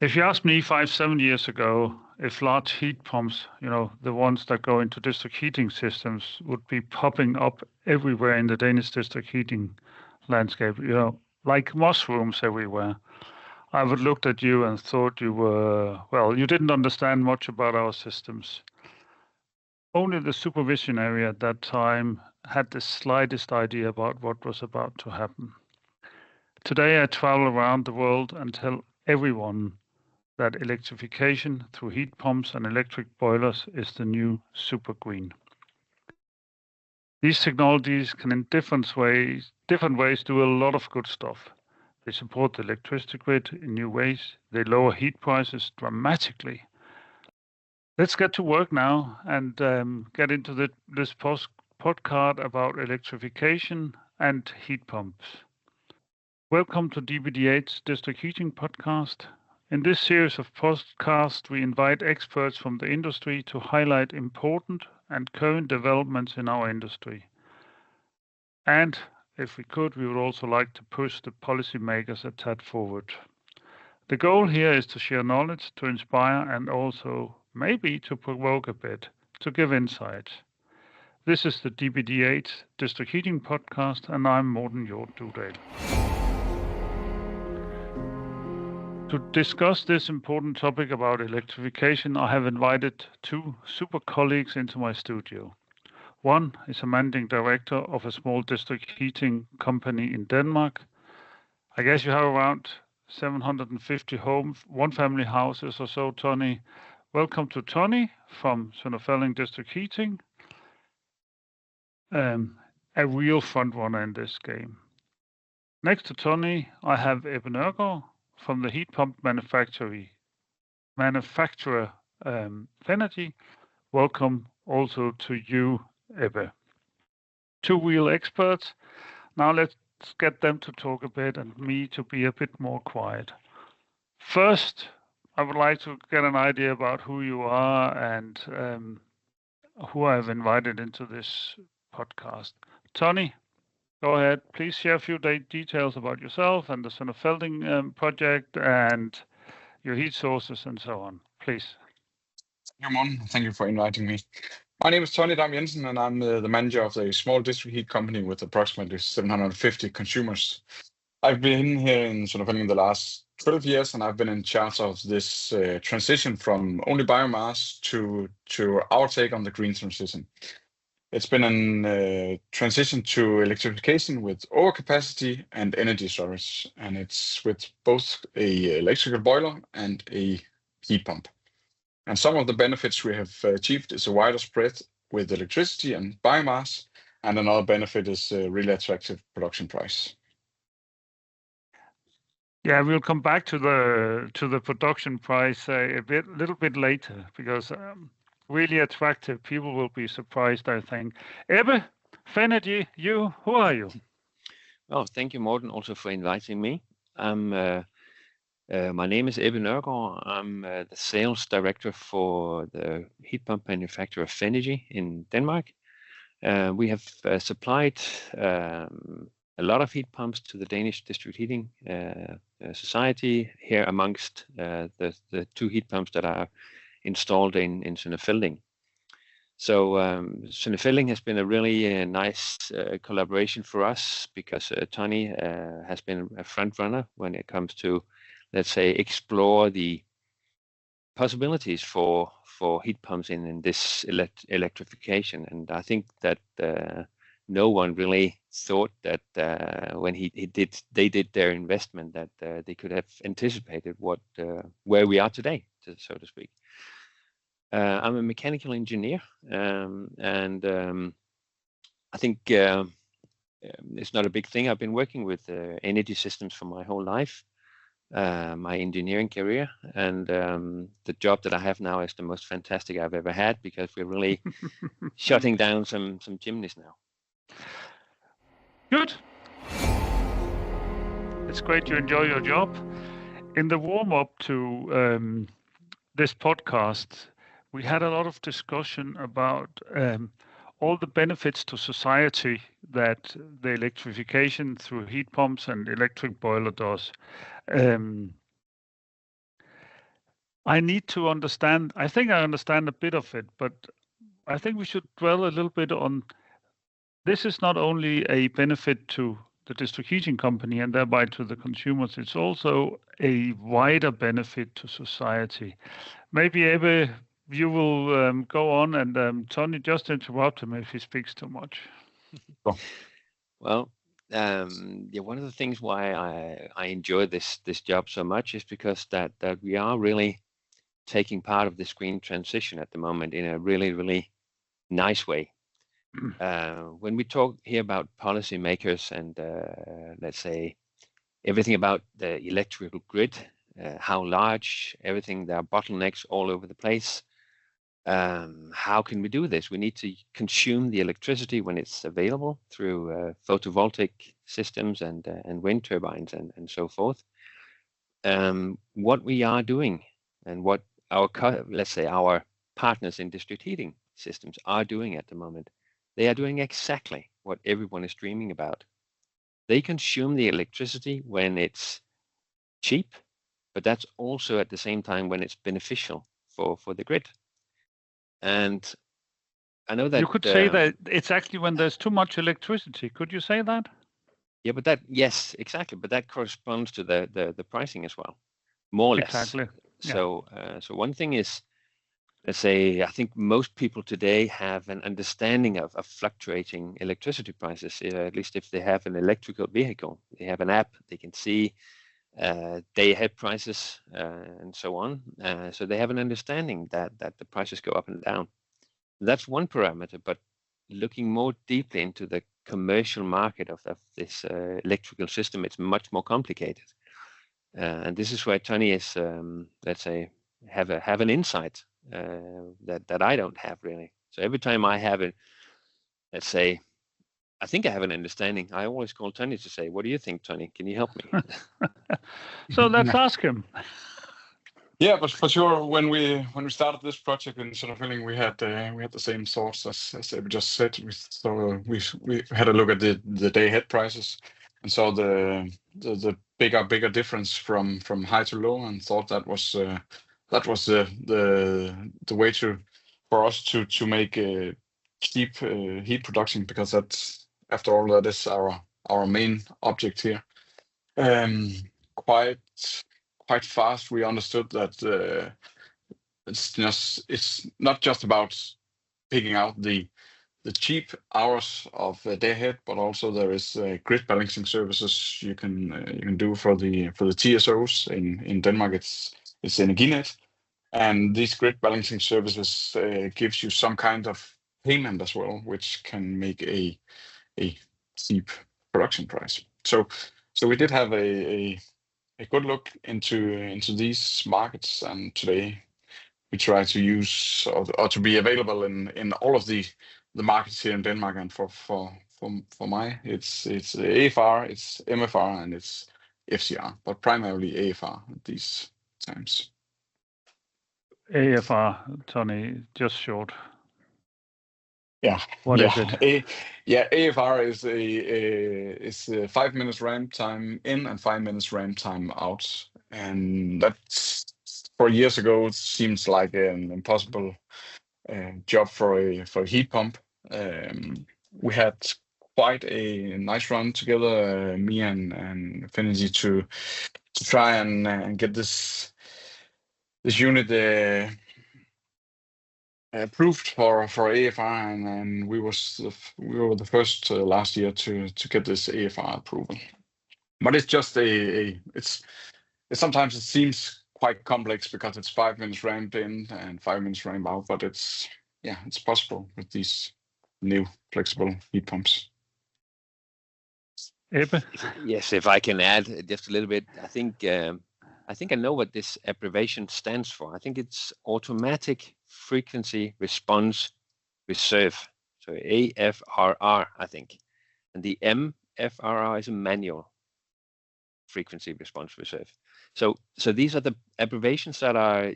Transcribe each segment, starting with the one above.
If you asked me 5-7 years ago if large heat pumps, the ones that go into district heating systems, would be popping up everywhere in the Danish district heating landscape, like mushrooms everywhere, I would looked at you and thought you didn't understand much about our systems. Only the supervision area at that time had the slightest idea about what was about to happen. Today I travel around the world and tell everyone that electrification through heat pumps and electric boilers is the new super green. These technologies can in different ways do a lot of good stuff. They support the electricity grid in new ways. They lower heat prices dramatically. Let's get to work now and get into this podcast about electrification and heat pumps. Welcome to DBD8's District Heating Podcast. In this series of podcasts, we invite experts from the industry to highlight important and current developments in our industry. And if we could, we would also like to push the policymakers a tad forward. The goal here is to share knowledge, to inspire, and also maybe to provoke a bit, to give insights. This is the DBD8 District Heating Podcast, and I'm Morten Hjort Dudal. To discuss this important topic about electrification, I have invited two super colleagues into my studio. One is a managing director of a small district heating company in Denmark. I guess you have around 750 homes, one-family houses or so, Tony. Welcome to Tony from Sønder Felding District Heating. A real front runner in this game. Next to Tony, I have Ebbe Nørgaard from the heat pump manufacturer Fenagy. Welcome also to you, Ebbe. Two real experts. Now let's get them to talk a bit and me to be a bit more quiet. First, I would like to get an idea about who you are and who I have invited into this podcast. Tony, go ahead. Please share a few details about yourself and the Sønder Felding project and your heat sources and so on. Please. Thank you, Morten. Thank you for inviting me. My name is Tony Jensen, and I'm the manager of a small district heat company with approximately 750 consumers. I've been here in Sønder Felding the last 12 years, and I've been in charge of this transition from only biomass to our take on the green transition. It's been a transition to electrification with overcapacity and energy storage, and it's with both a electrical boiler and a heat pump. And some of the benefits we have achieved is a wider spread with electricity and biomass, and another benefit is a really attractive production price. Yeah, we'll come back to the production price a little bit later, because really attractive. People will be surprised, I think. Ebbe, Fenagy, who are you? Well, thank you, Morten, also for inviting me. My name is Ebbe Nørgaard. I'm the sales director for the heat pump manufacturer Fenagy in Denmark. We have supplied a lot of heat pumps to the Danish district heating society here amongst the two heat pumps that are installed in Sønder Felding. So Sønder Felding has been a really nice collaboration for us because Tony has been a front runner when it comes to, let's say, explore the possibilities for heat pumps in this electrification. And I think that no one really thought that when they did their investment that they could have anticipated where we are today, so to speak. I'm a mechanical engineer, and I think it's not a big thing. I've been working with energy systems for my whole life, my engineering career, and the job that I have now is the most fantastic I've ever had because we're really shutting down some chimneys now. Good. It's great you enjoy your job. In the warm-up to this podcast, we had a lot of discussion about all the benefits to society that the electrification through heat pumps and electric boiler does. I need to understand. I think I understand a bit of it, but I think we should dwell a little bit on. This is not only a benefit to the district heating company and thereby to the consumers, it's also a wider benefit to society. Maybe Ebbe, you will go on, and Tony, just interrupt him if he speaks too much. Well, one of the things why I enjoy this job so much is because that we are really taking part of this green transition at the moment in a really, really nice way. When we talk here about policymakers and let's say everything about the electrical grid, how large, everything, there are bottlenecks all over the place. How can we do this? We need to consume the electricity when it's available through photovoltaic systems and wind turbines and so forth. What we are doing and what our let's say our partners in district heating systems are doing at the moment, they are doing exactly what everyone is dreaming about. They consume the electricity when it's cheap, but that's also at the same time when it's beneficial for the grid. And I know that you could say that it's actually when there's too much electricity. Could you say that? Yeah, but yes, exactly. But that corresponds to the pricing as well, more or less. Exactly. So so one thing is, let's say, I think most people today have an understanding of fluctuating electricity prices. At least if they have an electrical vehicle, they have an app, they can see day ahead prices and so on. So they have an understanding that the prices go up and down. That's one parameter, but looking more deeply into the commercial market of this electrical system, it's much more complicated. And this is where Tony is, let's say, have an insight that I don't have really. So every time I have it, let's say, I think I have an understanding, I always call Tony to say, "What do you think, Tony? Can you help me?" So let's ask him. Yeah, but for sure, when we started this project in Sønder Felding, we had the same thoughts as Ebbe just said. We had a look at the day ahead prices and saw the bigger difference from high to low, and thought that was the way for us to make cheap heat production, because that's, after all, that is our main object here. Quite fast we understood that it's not just about picking out the cheap hours of day ahead, but also there is grid balancing services you can do for the TSOs in Denmark. It's Energinet, and these grid balancing services gives you some kind of payment as well, which can make a cheap production price. So we did have a good look into these markets, and today we try to use or to be available in all of the markets here in Denmark. And for my, it's AFRR, it's MFR, and it's FCR, but primarily AFRR at these times. AFRR, Tony, just short. Yeah. What is it? AFRR is a 5 minutes ramp time in and 5 minutes ramp time out, and that's, for years ago, it seems like an impossible job for a heat pump. We had quite a nice run together, me and Fenagy, to try and get this unit approved for AFRR, and we were the first last year to get this AFRR approval. But it's just sometimes it seems quite complex because it's 5 minutes ramp in and 5 minutes ramp out, but it's possible with these new flexible heat pumps. Ebbe? Yes, if I can add just a little bit, I think I know what this abbreviation stands for. I think it's Automatic Frequency Response Reserve, so AFRR, I think, and the MFRR is a Manual Frequency Response Reserve. So these are the abbreviations that are,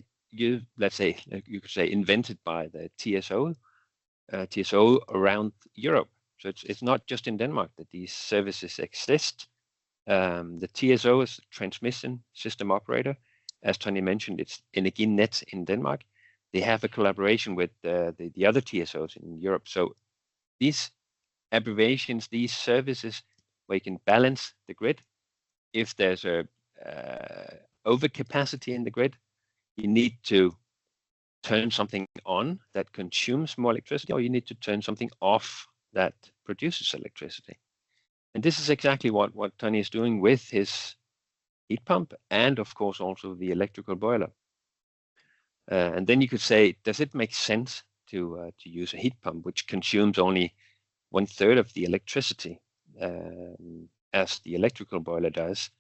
let's say, you could say, invented by the TSO around Europe. So it's not just in Denmark that these services exist. The TSO is the Transmission System Operator, as Tony mentioned, it's Energinet in Denmark. They have a collaboration with the other TSOs in Europe. So these abbreviations, these services where you can balance the grid. If there's a overcapacity in the grid, you need to turn something on that consumes more electricity, or you need to turn something off that produces electricity. And this is exactly what Tony is doing with his heat pump and, of course, also the electrical boiler. And then you could say, does it make sense to use a heat pump which consumes only 1/3 of the electricity as the electrical boiler does?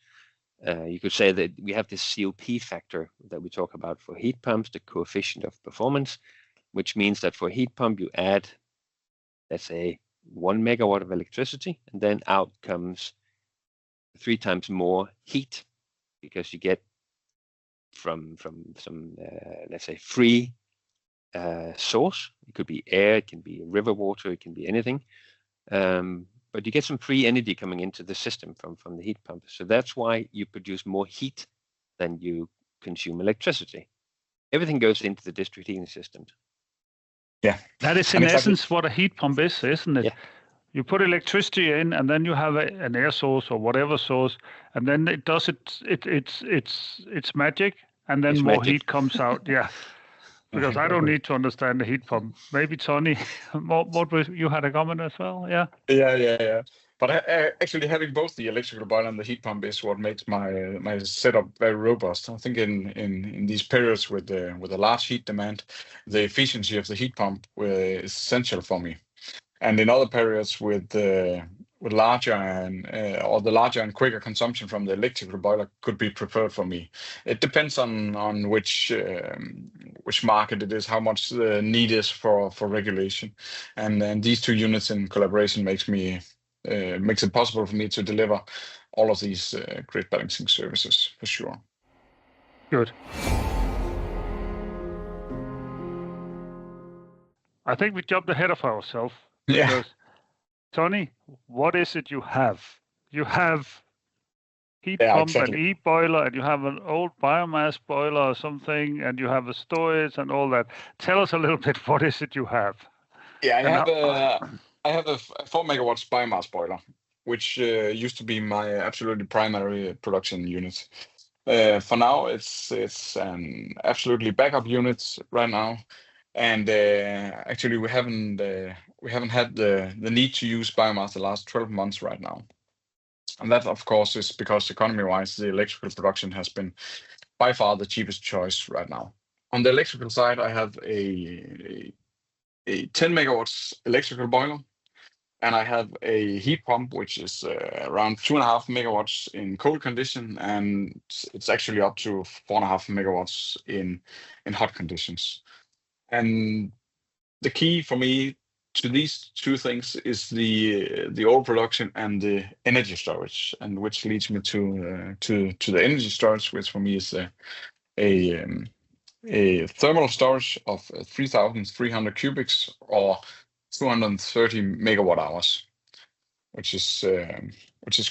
You could say that we have this COP factor that we talk about for heat pumps, the coefficient of performance, which means that for a heat pump, you add, let's say, 1 megawatt of electricity, and then out comes 3 times more heat, because you get from some, let's say, free source. It could be air, it can be river water, it can be anything. But you get some free energy coming into the system from the heat pump. So that's why you produce more heat than you consume electricity. Everything goes into the district heating systems. Yeah. That is in essence what a heat pump is, isn't it? Yeah. You put electricity in, and then you have an air source or whatever source, and then it does it's magic, and then more heat comes out. Yeah. Because I don't need to understand the heat pump. Maybe Tony, you had a comment as well? Yeah. Yeah. But actually having both the electrical boiler and the heat pump is what makes my setup very robust. I think in these periods with a large heat demand, the efficiency of the heat pump is essential for me. And in other periods with larger and quicker consumption from the electrical boiler could be preferred for me. It depends on which market it is, how much the need is for regulation, and these two units in collaboration makes it possible for me to deliver all of these grid balancing services for sure. Good. I think we jumped ahead of ourselves. Yeah. Because, Tony, what is it you have? You have heat pump exactly. and e-boiler, and you have an old biomass boiler or something, and you have a storage and all that. Tell us a little bit, what is it you have? Yeah, I have a 4 megawatts biomass boiler, which used to be my absolutely primary production unit. For now, it's an absolutely backup unit right now. And actually, we haven't had the need to use biomass the last 12 months right now, and that of course is because economy-wise, the electrical production has been by far the cheapest choice right now. On the electrical side, I have a 10 megawatts electrical boiler, and I have a heat pump which is around 2.5 megawatts in cold condition, and it's actually up to 4.5 megawatts in hot conditions. And the key for me to these two things is the overproduction and the energy storage, and which leads me to the energy storage, which for me is a thermal storage of 3,300 cubics or 230 megawatt hours, which is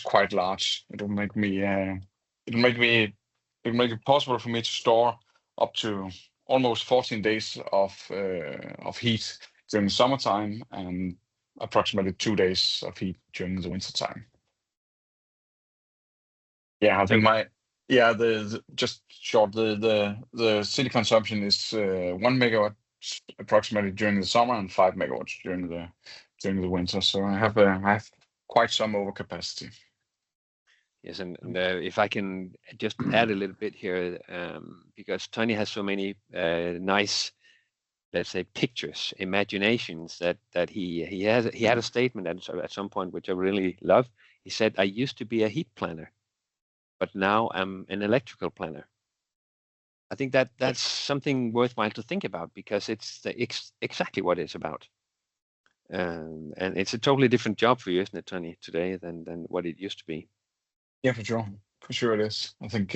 quite large. It'll make it possible for me to store up to almost 14 days of heat during the summertime and approximately 2 days of heat during the wintertime. Yeah, I think the city consumption is 1 megawatt approximately during the summer and 5 megawatts during the winter. So I have quite some overcapacity. Yes, and if I can just add a little bit here, because Tony has so many nice, let's say, pictures, imaginations that he had a statement at some point which I really love. He said, "I used to be a heat planner, but now I'm an electrical planner." I think that's something worthwhile to think about, because it's exactly what it's about. And it's a totally different job for you, isn't it, Tony, today than what it used to be? Yeah, for sure it is. I think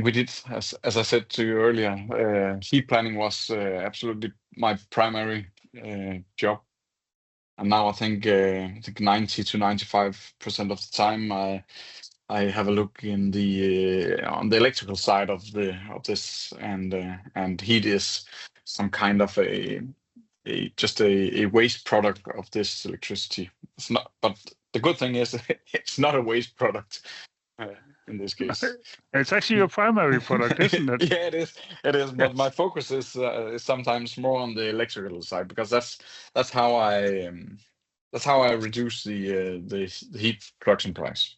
we did, as I said to you earlier, heat planning was absolutely my primary job, and now I think 90 to 95% of the time I have a look in the on the electrical side of this, and heat is some kind of just a waste product of this electricity. It's not, but the good thing is it's not a waste product in this case. It's actually your primary product, isn't it? Yeah, it is. It is. But my focus is sometimes more on the electrical side, because that's how I reduce the heat production price.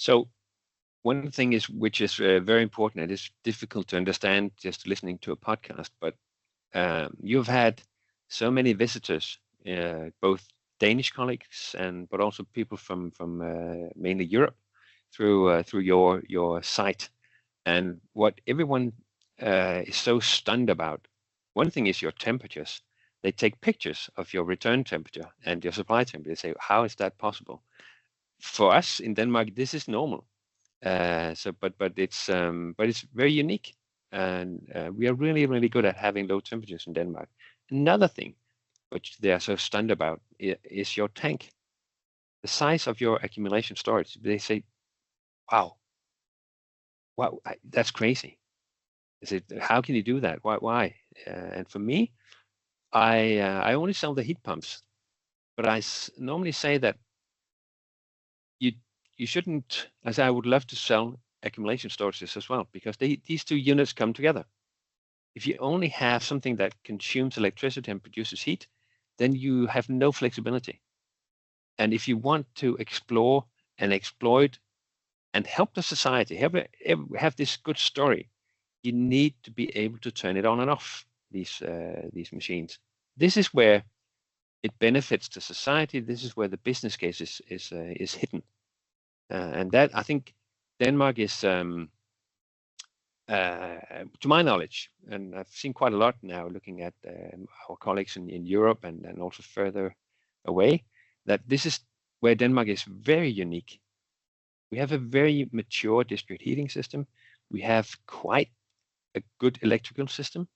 So one thing is, which is very important, and it's difficult to understand just listening to a podcast, but you've had so many visitors, both Danish colleagues but also people from mainly Europe through your site, and what everyone is so stunned about. One thing is your temperatures. They take pictures of your return temperature and your supply temperature. They say, how is that possible? For us in Denmark, this is normal. But it's very unique, and we are really, really good at having low temperatures in Denmark. Another thing which they are so stunned about is your tank, the size of your accumulation storage. They say, wow, that's crazy. I said, how can you do that? Why? And for me, I only sell the heat pumps, but I normally say that you shouldn't, as I would love to sell accumulation storages as well, because these two units come together. If you only have something that consumes electricity and produces heat, then you have no flexibility. And if you want to explore and exploit and help the society, have this good story, you need to be able to turn it on and off, these machines. This is where it benefits the society. This is where the business case is hidden. And that, I think, Denmark is, to my knowledge, and I've seen quite a lot now looking at our colleagues in Europe and also further away, that this is where Denmark is very unique. We have a very mature district heating system. We have quite a good electrical system,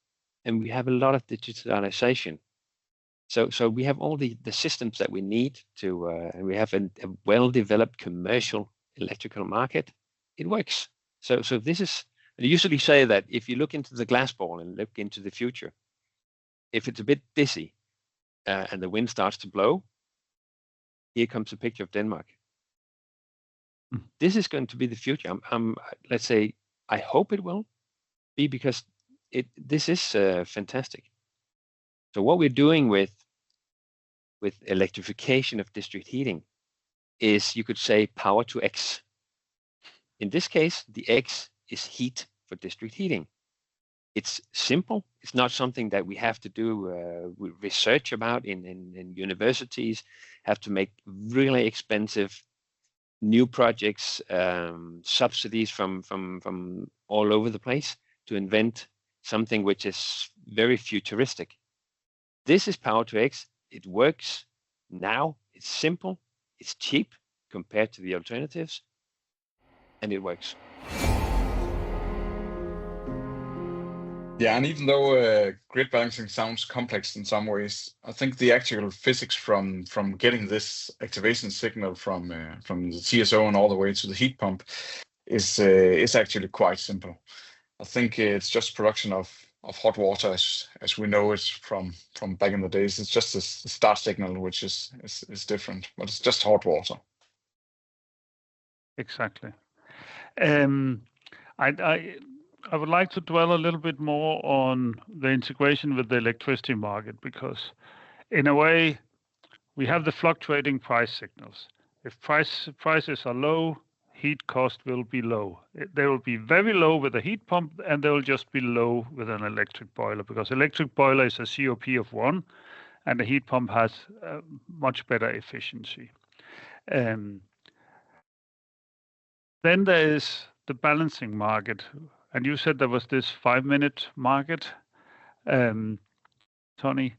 and we have a lot of digitalization. So we have all the systems that we need to, and we have a well-developed commercial electrical market. It works. So this is, I usually say that if you look into the glass ball and look into the future, if it's a bit dizzy and the wind starts to blow, here comes a picture of Denmark. This is going to be the future. Let's say, I hope it will be, because this is fantastic. So what we're doing with electrification of district heating is, you could say, power to X. In this case, the X is heat for district heating. It's simple. It's not something that we have to do research about in universities, have to make really expensive new projects, subsidies from all over the place to invent something which is very futuristic. This is power to X. It works now. It's simple. It's cheap compared to the alternatives, and it works. Yeah, and even though grid balancing sounds complex in some ways, I think the actual physics from getting this activation signal from the TSO and all the way to the heat pump is actually quite simple. I think it's just production of hot water as we know it from back in the days. It's just a start signal which is different, but it's just hot water. Exactly. I would like to dwell a little bit more on the integration with the electricity market, because in a way we have the fluctuating price signals. If prices are low, heat cost will be low. They will be very low with a heat pump, and they will just be low with an electric boiler, because electric boiler is a COP of 1, and the heat pump has much better efficiency. Then there is the balancing market, and you said there was this 5-minute market, Tony.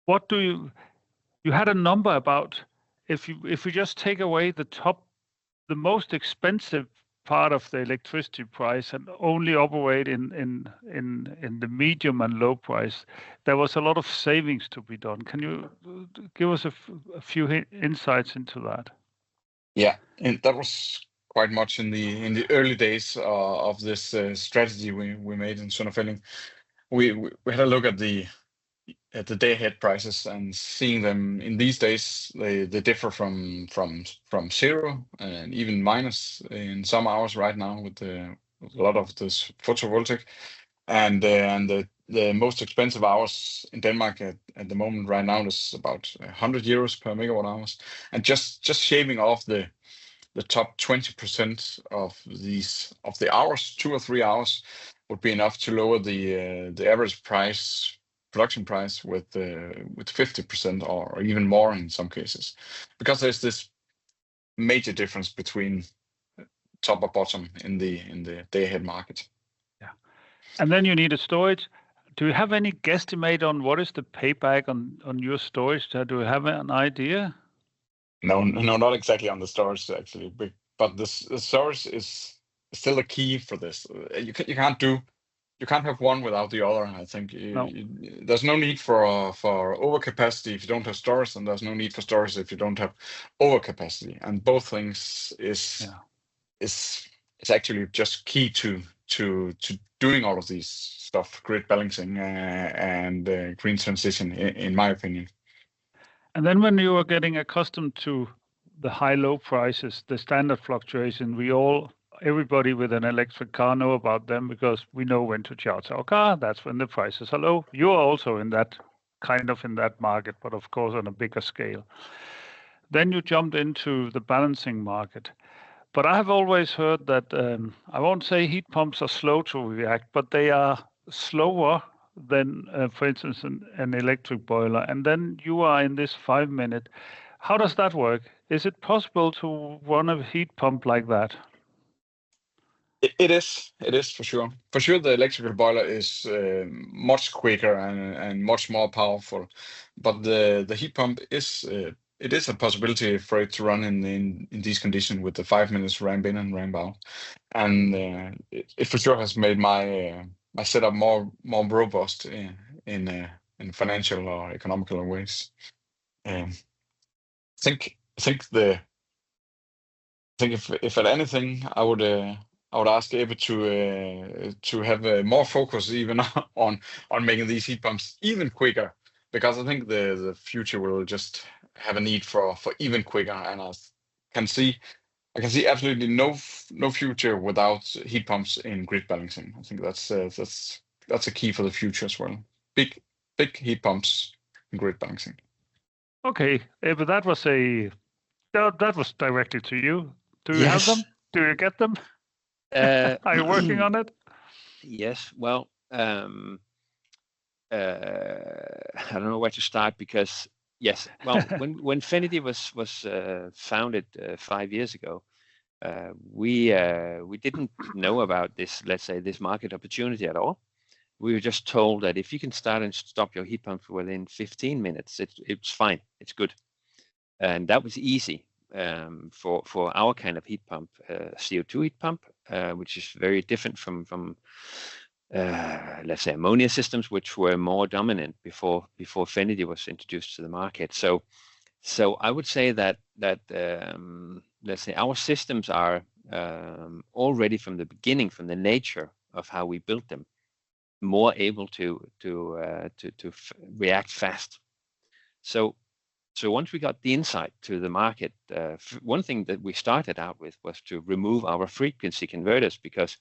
What do you had a number about if we just take away the most expensive part of the electricity price and only operate in the medium and low price, there was a lot of savings to be done. Can you give us a few insights into that? Yeah, and that was quite much in the early days of this strategy we made in Sønder Felding. We had a look at the day ahead prices and seeing them in these days, they differ from zero and even minus in some hours right now with a lot of this photovoltaic, and the most expensive hours in Denmark at the moment right now is about 100 euros per megawatt hours, and just shaving off the top 20% of the hours, 2 or 3 hours, would be enough to lower the average production price with 50% or even more in some cases, because there's this major difference between top or bottom in the day ahead market. Yeah, and then you need a storage. Do you have any guesstimate on what is the payback on your storage? Do you have an idea? No, not exactly on the storage actually, but the storage is still a key for this. You can't have one without the other. I think there's no need for overcapacity if you don't have storage, and there's no need for storage if you don't have overcapacity. And both things is actually just key to doing all of these stuff, grid balancing and green transition, in my opinion. And then when you are getting accustomed to the high-low prices, the standard fluctuation, everybody with an electric car know about them because we know when to charge our car. That's when the prices are low. You are also in that market, but of course on a bigger scale. Then you jumped into the balancing market. But I have always heard that, I won't say heat pumps are slow to react, but they are slower than, for instance, an electric boiler. And then you are in this 5 minute. How does that work? Is it possible to run a heat pump like that? It is for sure. For sure, the electrical boiler is much quicker and much more powerful, but the heat pump is it is a possibility for it to run in these conditions with the 5 minutes ramp in and ramp out, and it for sure has made my setup more robust in financial or economical ways. I think if at anything I would ask Ebbe to have more focus even on making these heat pumps even quicker, because I think the future will just have a need for even quicker, and I can see absolutely no future without heat pumps in grid balancing. I think that's a key for the future as well. Big heat pumps in grid balancing. Okay, Ebbe, that was directly to you. Do you Yes. have them? Do you get them? Are you working on it? Yes. Well, I don't know where to start, because yes. Well, when Fenagy was founded 5 years ago, we didn't know about this, let's say, this market opportunity at all. We were just told that if you can start and stop your heat pump within 15 minutes, it's fine, it's good, and that was easy for our kind of heat pump, CO2 heat pump, which is very different from let's say ammonia systems, which were more dominant before Fenagy was introduced to the market. So I would say that let's say our systems are already from the beginning, from the nature of how we built them, more able to react fast. So once we got the insight to the market, one thing that we started out with was to remove our frequency converters, because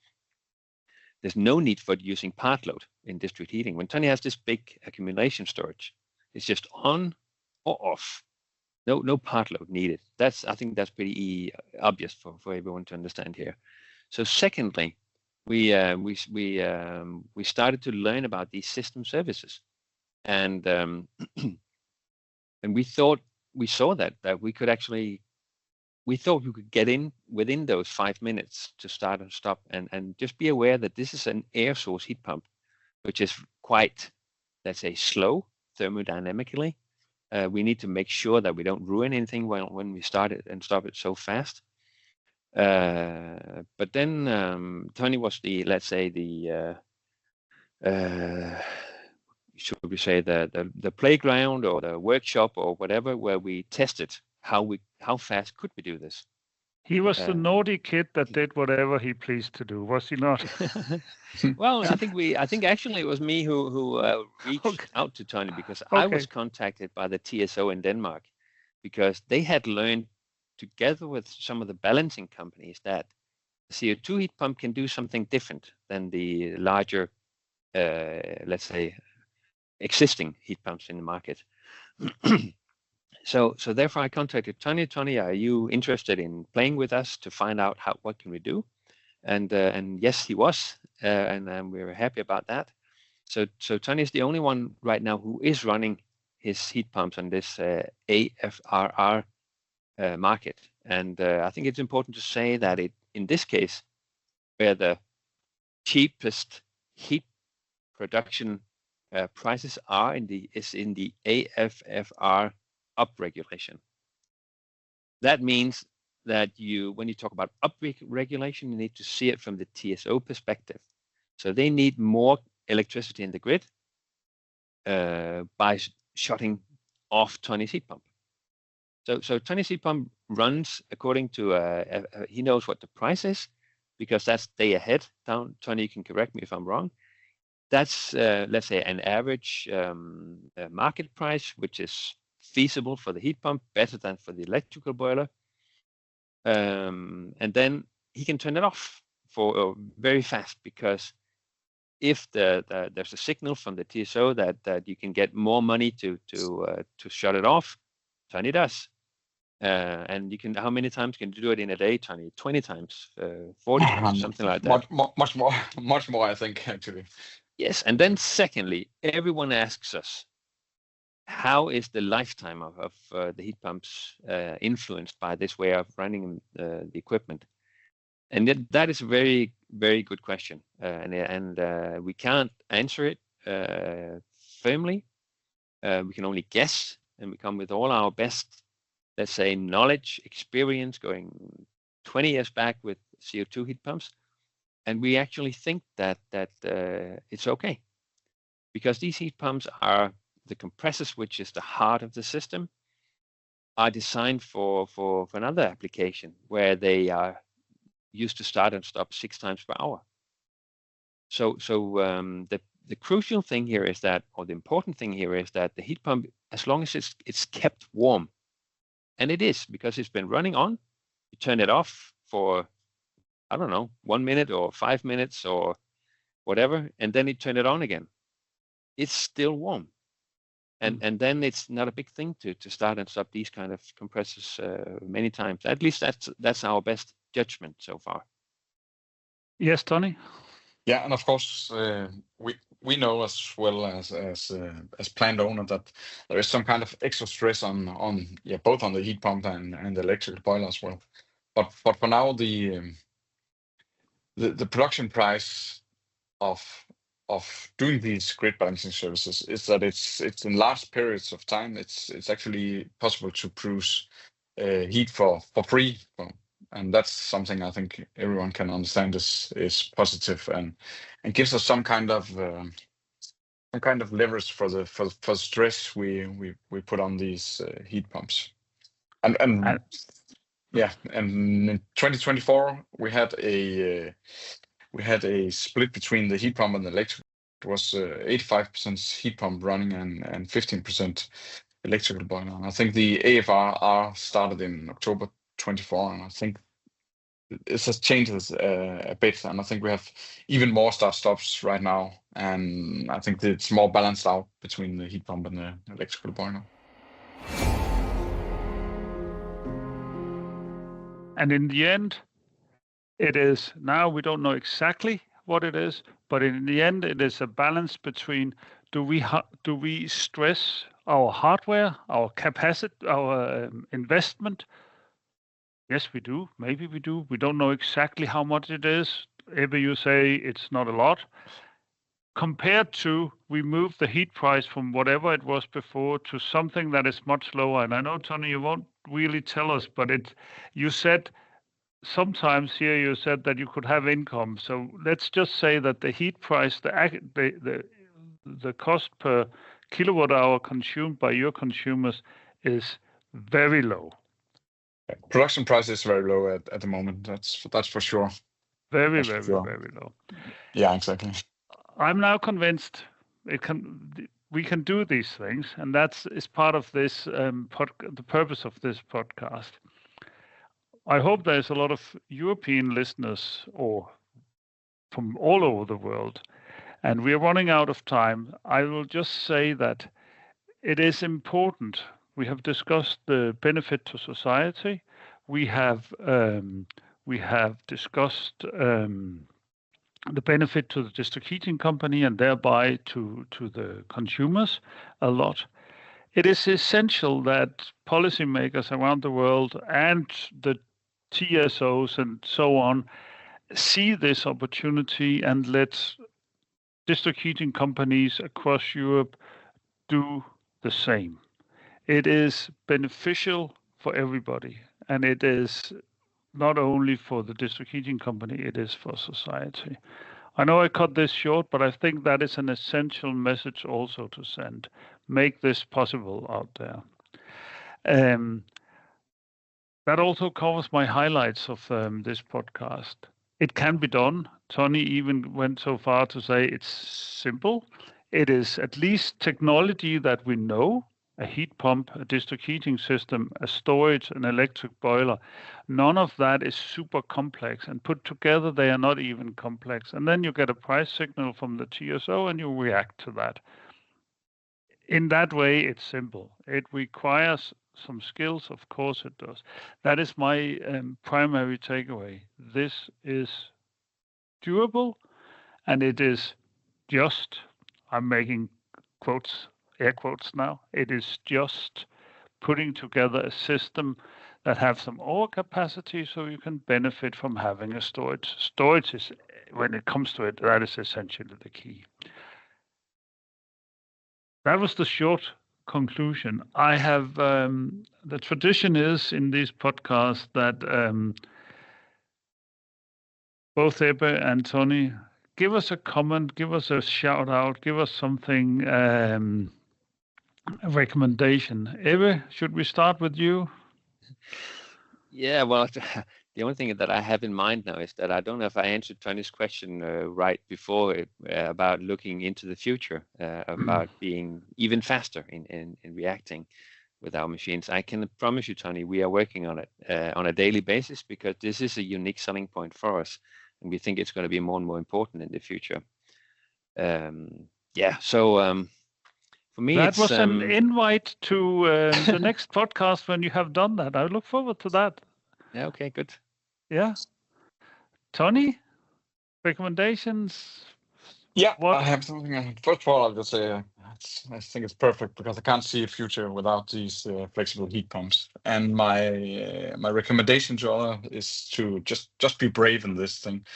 there's no need for using part load in district heating. When Tony has this big accumulation storage, it's just on or off. No part load needed. I think that's pretty obvious for everyone to understand here. So secondly, we started to learn about these system services, and we saw that we could actually, we thought we could get in within those 5 minutes to start and stop, and just be aware that this is an air source heat pump, which is quite, let's say, slow thermodynamically. We need to make sure that we don't ruin anything when we start it and stop it so fast. But then Tony was the, let's say, should we say the playground or the workshop or whatever, where we tested how fast could we do this. He was the naughty kid that did whatever he pleased to do, was he not? Well, I think actually it was me who reached out to Tony, because I was contacted by the TSO in Denmark, because they had learned together with some of the balancing companies that the CO2 heat pump can do something different than the larger, let's say, existing heat pumps in the market. So therefore I contacted Tony. Tony, are you interested in playing with us to find out what can we do? And yes, he was, and we were happy about that. So Tony is the only one right now who is running his heat pumps on this AFRR market. And I think it's important to say that in this case, where the cheapest heat production prices are is in the AFRR upregulation. That means that when you talk about upregulation, you need to see it from the TSO perspective. So they need more electricity in the grid by shutting off Tony's heat pump. So Tony's heat pump runs according to he knows what the price is, because that's day ahead. Tony, you can correct me if I'm wrong. That's let's say an average market price, which is feasible for the heat pump, better than for the electrical boiler. And then he can turn it off for very fast, because if there's a signal from the TSO that you can get more money to shut it off, Tony does. And you can, how many times can you do it in a day, Tony? 20 times, 40 times, something like that. Much more, I think, actually. Yes, and then secondly, everyone asks us, how is the lifetime of the heat pumps influenced by this way of running the equipment? And that is a very, very good question, and we can't answer it firmly. We can only guess, and we come with all our best, let's say, knowledge, experience going 20 years back with CO2 heat pumps. And we actually think that it's okay, because these heat pumps are the compressors, which is the heart of the system, are designed for another application where they are used to start and stop 6 times per hour. So the crucial thing here is that, or the important thing here is that the heat pump, as long as it's kept warm, and it is, because it's been running on, you turn it off for, I don't know, 1 minute or 5 minutes or whatever, and then you turn it on again, it's still warm. And then it's not a big thing to start and stop these kind of compressors many times. At least that's our best judgment so far. Yes, Tony? Yeah, and of course, we know as well as plant owner that there is some kind of extra stress on both on the heat pump and the electrical boiler as well. But for now, the production price of doing these grid balancing services is that it's in large periods of time. It's actually possible to produce heat for free, and that's something I think everyone can understand is positive and gives us some kind of leverage for the stress we put on these heat pumps. And in 2024 we had a split between the heat pump and the electric. It was 85% heat pump running and 15% electrical boiler. And I think the AFRR started in October 24, and I think it has changed a bit. And I think we have even more start-stops right now. And I think it's more balanced out between the heat pump and the electrical boiler. And in the end, it is, now we don't know exactly what it is, but in the end, it is a balance between do we stress our hardware, our capacity, our investment? Yes, we do. Maybe we do. We don't know exactly how much it is. Ebbe, you say it's not a lot. Compared to, we move the heat price from whatever it was before to something that is much lower. And I know, Tony, you won't really tell us, but you said, sometimes here you said that you could have income. So let's just say that the heat price, the cost per kilowatt hour consumed by your consumers is very low. Production price is very low at the moment. That's for sure. Very, That's for very, sure. very low. Yeah, exactly. I'm now convinced we can do these things, and is part of this the purpose of this podcast. I hope there's a lot of European listeners or from all over the world, and we're running out of time. I will just say that it is important. We have discussed the benefit to society. We have discussed the benefit to the district heating company and thereby to the consumers a lot. It is essential that policymakers around the world and the TSOs and so on see this opportunity and let district heating companies across Europe do the same. It is beneficial for everybody, and it is not only for the district heating company, it is for society. I know I cut this short, but I think that is an essential message also to send. Make this possible out there. That also covers my highlights of this podcast. It can be done. Tony even went so far to say it's simple. It is at least technology that we know, a heat pump, a district heating system, a storage, an electric boiler. None of that is super complex, and put together they are not even complex. And then you get a price signal from the TSO and you react to that. In that way, it's simple. It requires some skills, of course it does. That is my primary takeaway. This is durable, and it is just, I'm making quotes, air quotes now, it is just putting together a system that have some overcapacity so you can benefit from having a storage. Storage is, when it comes to it, that is essentially the key. That was the short conclusion. I have, the tradition is in these podcasts that both Ebbe and Tony, give us a comment, give us a shout out, give us something, a recommendation. Ebbe, should we start with you? Yeah, well, the only thing that I have in mind now is that I don't know if I answered Tony's question right before about looking into the future, about being even faster in reacting with our machines. I can promise you, Tony, we are working on it on a daily basis because this is a unique selling point for us, and we think it's going to be more and more important in the future. So for me, that was an invite to the next podcast when you have done that. I look forward to that. Yeah, okay, good. Yeah. Tony, recommendations? Yeah, I have something. First of all, I'll just say I think it's perfect because I can't see a future without these flexible heat pumps. And my recommendation to all is to just be brave in this thing.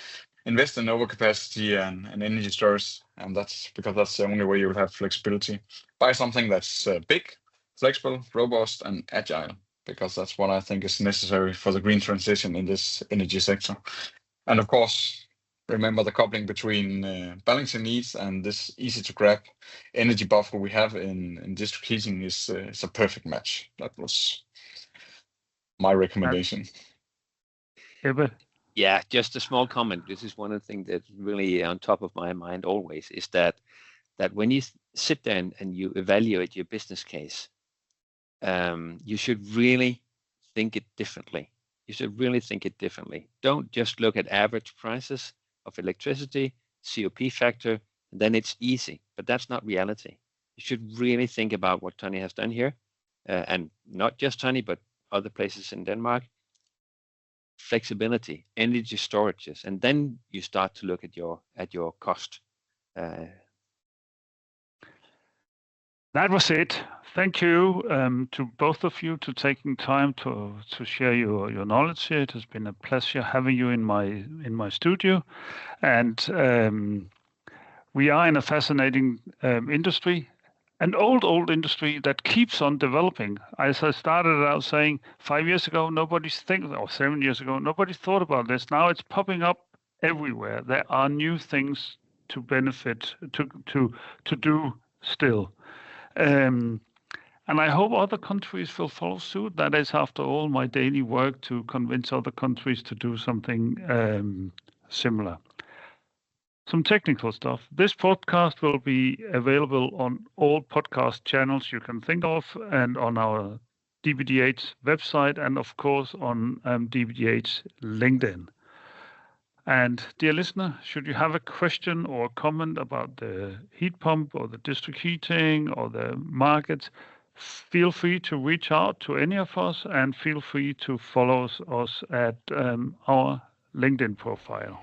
Invest in overcapacity and energy storage, and that's because that's the only way you will have flexibility. Buy something that's big, flexible, robust, and agile, because that's what I think is necessary for the green transition in this energy sector. And of course, remember the coupling between balancing needs and this easy to grab energy buffer we have in district heating is a perfect match. That was my recommendation. Ebbe? Yeah, just a small comment. This is one of the things that's really on top of my mind always, is that when you sit there and you evaluate your business case, you should really think it differently. You should really think it differently. Don't just look at average prices of electricity, COP factor, and then it's easy. But that's not reality. You should really think about what Tony has done here, and not just Tony, but other places in Denmark. Flexibility, energy storages, and then you start to look at your cost. That was it. Thank you to both of you to taking time to share your knowledge here. It has been a pleasure having you in my studio, and we are in a fascinating industry. An old industry that keeps on developing. As I started out saying, 5 years ago, nobody's thinking, or 7 years ago, nobody thought about this. Now it's popping up everywhere. There are new things to benefit, to do still. And And I hope other countries will follow suit. That is, after all, my daily work to convince other countries to do something similar. Some technical stuff. This podcast will be available on all podcast channels you can think of, and on our DBDH website, and of course on DBDH LinkedIn. And dear listener, should you have a question or comment about the heat pump or the district heating or the market, feel free to reach out to any of us, and feel free to follow us at our LinkedIn profile.